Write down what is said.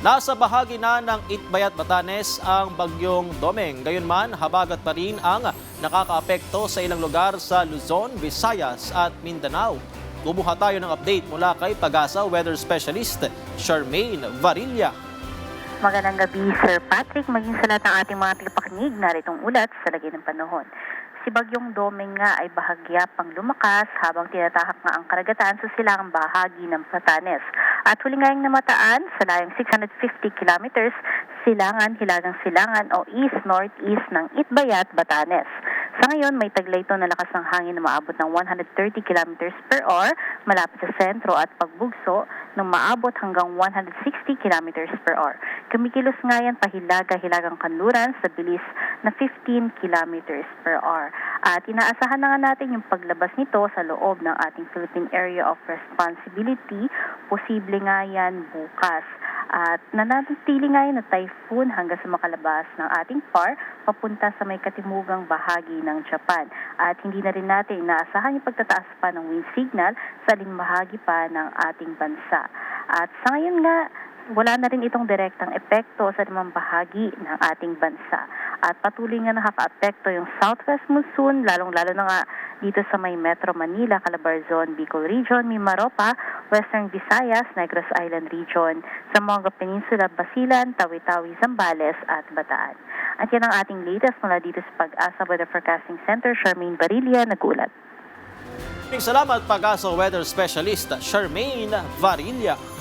Nasa bahagi na ng Itbayat, Batanes ang bagyong Domeng. Gayunman, habagat pa rin ang nakakaapekto sa ilang lugar sa Luzon, Visayas at Mindanao. Kumuha tayo ng update mula kay Pag-asa Weather Specialist Charmaine Varilla. Magandang gabi, Sir Patrick, maging sa lahat ng ating mga tagapakinig, naritong ulat sa lagay ng panahon. Si Bagyong Domeng nga ay bahagya pang lumakas habang tinatahak nga ang karagatan sa silangang bahagi ng Batanes. At huli nga yung namataan sa layong 650 kilometers, silangan o east-northeast ng Itbayat, Batanes. Sa ngayon, may taglay ito na lakas ng hangin na maabot ng 130 kilometers per hour malapit sa sentro at pagbugso ng maabot hanggang 160 kilometers per hour. Kumikilos nga yan pahilaga-hilagang kanluran sa bilis na 15 kilometers per hour. At inaasahan na nga natin yung paglabas nito sa loob ng ating Philippine Area of Responsibility. Posible nga yan bukas. At nananatili nga yan na typhoon hanggang sa makalabas ng ating PAR papunta sa may katimugang bahagi ng Japan. At hindi na rin natin inaasahan yung pagtataas pa ng wind signal sa aling bahagi pa ng ating bansa. At sa ngayon nga, wala na rin itong direktang epekto sa limang bahagi ng ating bansa. At patuloy nga nakaka-apekto yung southwest monsoon, lalong-lalo na nga dito sa may Metro Manila, Calabarzon, Bicol Region, Mimaropa, Western Visayas, Negros Island Region, Zamboanga Peninsula, Basilan, Tawi-Tawi, Zambales at Bataan. At yan ang ating latest mula dito sa Pag-asa Weather Forecasting Center, Charmaine Varilla, nag-ulat. Salamat Pag-asa Weather Specialist Charmaine Varilla.